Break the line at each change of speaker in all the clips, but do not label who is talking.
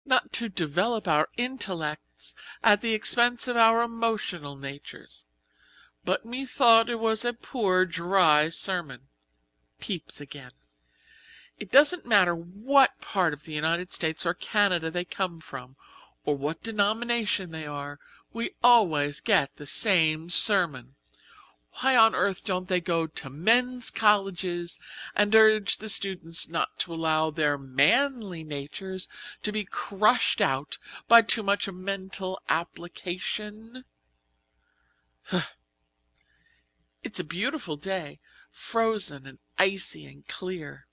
not to develop our intellects at the expense of our emotional natures. But methought it was a poor dry sermon. Pepys again. It doesn't matter what part of the United States or Canada they come from, or what denomination they are, we always get the same sermon. Why on earth don't they go to men's colleges and urge the students not to allow their manly natures to be crushed out by too much mental application? It's a beautiful day, frozen and icy and clear.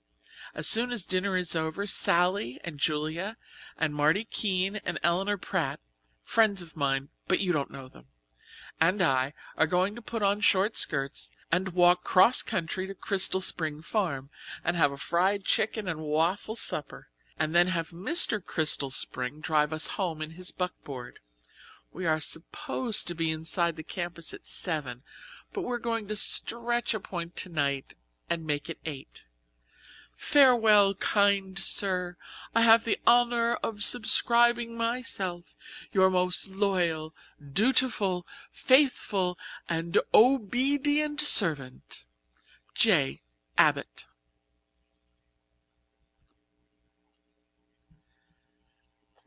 As soon as dinner is over, Sallie and Julia and Marty Keene and Eleanor Pratt, friends of mine, but you don't know them, and I are going to put on short skirts and walk cross country to Crystal Spring Farm and have a fried chicken and waffle supper, and then have Mr. Crystal Spring drive us home in his buckboard. We are supposed to be inside the campus at 7, but we're going to stretch a point tonight and make it 8. Farewell, kind sir. I have the honor of subscribing myself your most loyal, dutiful, faithful, and obedient servant, J. Abbott.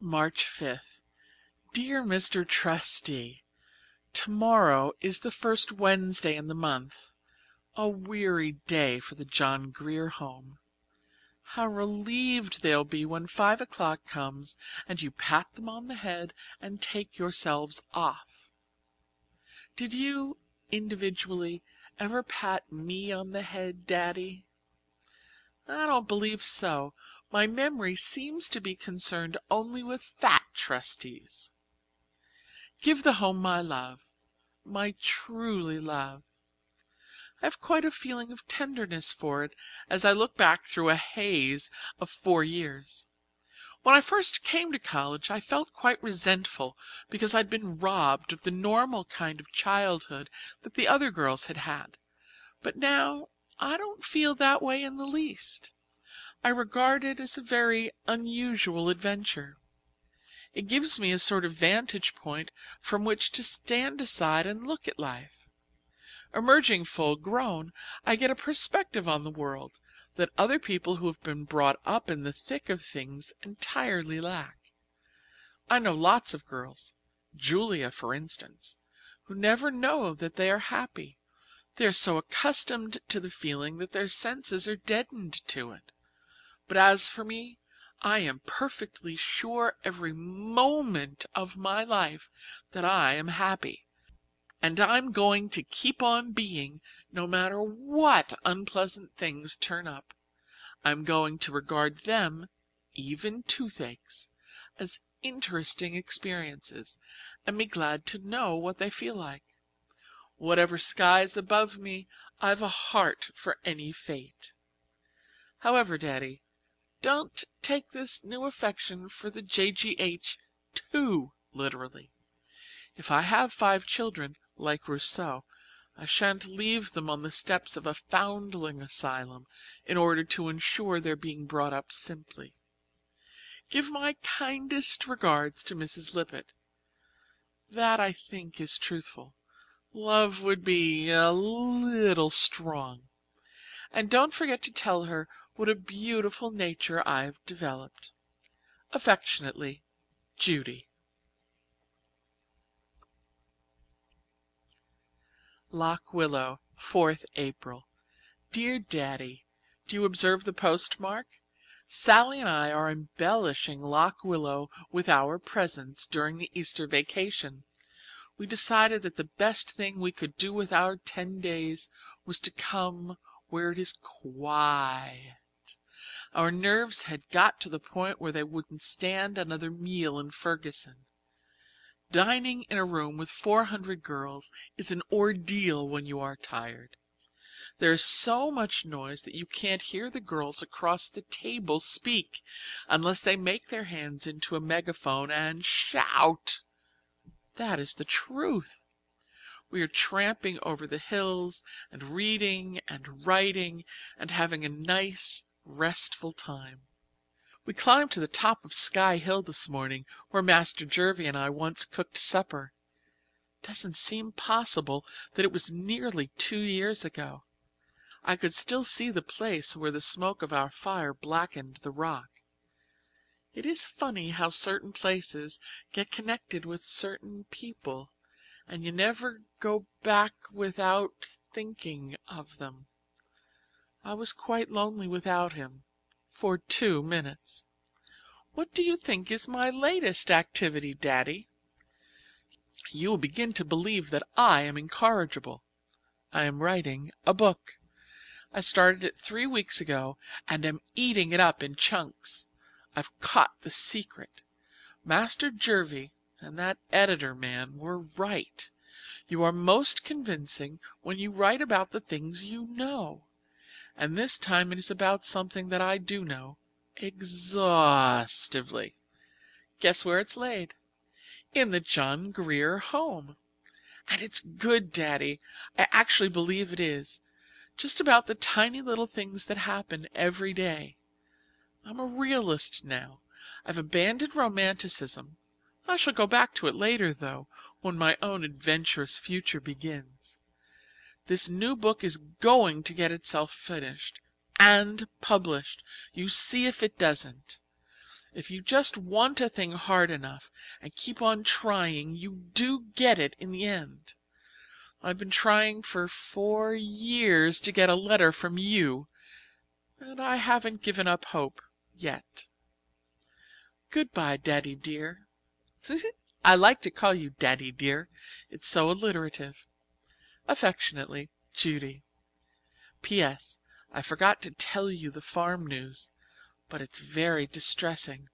March 5th. Dear Mr. Trustee, tomorrow is the first Wednesday in the month. A weary day for the John Grier home. How relieved they'll be when 5 o'clock comes and you pat them on the head and take yourselves off. Did you, individually, ever pat me on the head, Daddy? I don't believe so. My memory seems to be concerned only with fat trustees. Give the home my love, my truly love. I have quite a feeling of tenderness for it as I look back through a haze of 4 years. When I first came to college I felt quite resentful because I'd been robbed of the normal kind of childhood that the other girls had had. But now I don't feel that way in the least. I regard it as a very unusual adventure. It gives me a sort of vantage point from which to stand aside and look at life. Emerging full grown, I get a perspective on the world that other people who have been brought up in the thick of things entirely lack. I know lots of girls, Julia for instance, who never know that they are happy. They are so accustomed to the feeling that their senses are deadened to it. But as for me, I am perfectly sure every moment of my life that I am happy. And I'm going to keep on being, no matter what unpleasant things turn up. I'm going to regard them, even toothaches, as interesting experiences, and be glad to know what they feel like. Whatever sky's above me, I've a heart for any fate. However, Daddy, don't take this new affection for the JGH too literally. If I have 5 children, like Rousseau, I shan't leave them on the steps of a foundling asylum in order to ensure their being brought up simply. Give my kindest regards to Mrs. Lippett. That, I think, is truthful. Love would be a little strong. And don't forget to tell her what a beautiful nature I've developed. Affectionately, Judy. Lock Willow, 4th April. Dear Daddy, do you observe the postmark? Sallie and I are embellishing Lock Willow with our presents during the Easter vacation. We decided that the best thing we could do with our 10 days was to come where it is quiet. Our nerves had got to the point where they wouldn't stand another meal in Ferguson. Dining in a room with 400 girls is an ordeal when you are tired. There is so much noise that you can't hear the girls across the table speak unless they make their hands into a megaphone and shout. That is the truth. We are tramping over the hills and reading and writing and having a nice, restful time. We climbed to the top of Sky Hill this morning, where Master Jervie and I once cooked supper. Doesn't seem possible that it was nearly 2 years ago. I could still see the place where the smoke of our fire blackened the rock. It is funny how certain places get connected with certain people, and you never go back without thinking of them. I was quite lonely without him for 2 minutes. What do you think is my latest activity, Daddy? You will begin to believe that I am incorrigible. I am writing a book. I started it 3 weeks ago and am eating it up in chunks. I've caught the secret. Master Jervie and that editor man were right. You are most convincing when you write about the things you know. And this time it is about something that I do know exhaustively. Guess where it's laid? In the John Grier home. And it's good, Daddy. I actually believe it is. Just about the tiny little things that happen every day. I'm a realist now. I've abandoned romanticism. I shall go back to it later, though, when my own adventurous future begins. This new book is going to get itself finished and published. You see if it doesn't. If you just want a thing hard enough and keep on trying, you do get it in the end. I've been trying for 4 years to get a letter from you, and I haven't given up hope yet. Goodbye, Daddy dear. I like to call you Daddy dear. It's so alliterative. Affectionately, Judy. P.S. I forgot to tell you the farm news, but it's very distressing.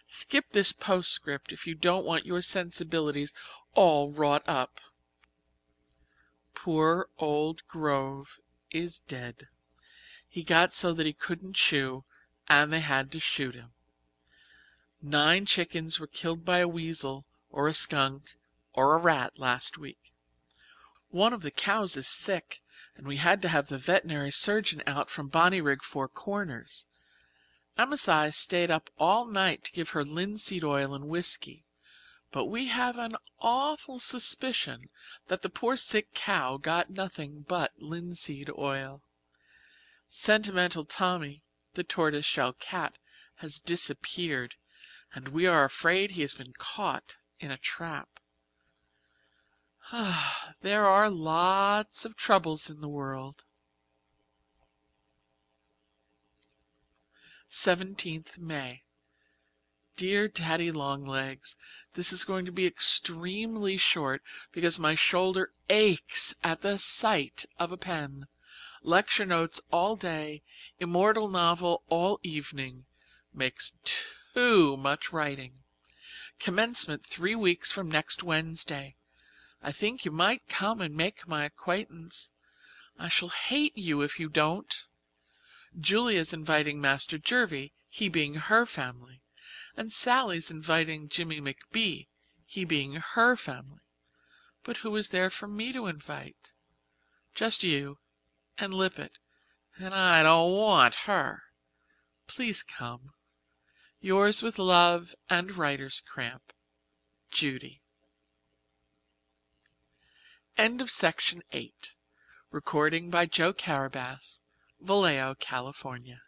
Skip this postscript if you don't want your sensibilities all wrought up. Poor old Grove is dead. He got so that he couldn't chew, and they had to shoot him. 9 chickens were killed by a weasel or a skunk or a rat last week. One of the cows is sick, and we had to have the veterinary surgeon out from Bonnyrigg 4 Corners. Amasai stayed up all night to give her linseed oil and whiskey, but we have an awful suspicion that the poor sick cow got nothing but linseed oil. Sentimental Tommy, the tortoise-shell cat, has disappeared, and we are afraid he has been caught in a trap. There are lots of troubles in the world. 17th May. Dear Daddy Longlegs, this is going to be extremely short because my shoulder aches at the sight of a pen. Lecture notes all day, immortal novel all evening. Makes too much writing. Commencement 3 weeks from next Wednesday. I think you might come and make my acquaintance. I shall hate you if you don't. Julia's inviting Master Jervie, he being her family, and Sally's inviting Jimmy McBee, he being her family. But who is there for me to invite? Just you and Lippet, and I don't want her. Please come. Yours with love and writer's cramp, Judy. End of section 8. Recording by Joe Carabas, Vallejo, California.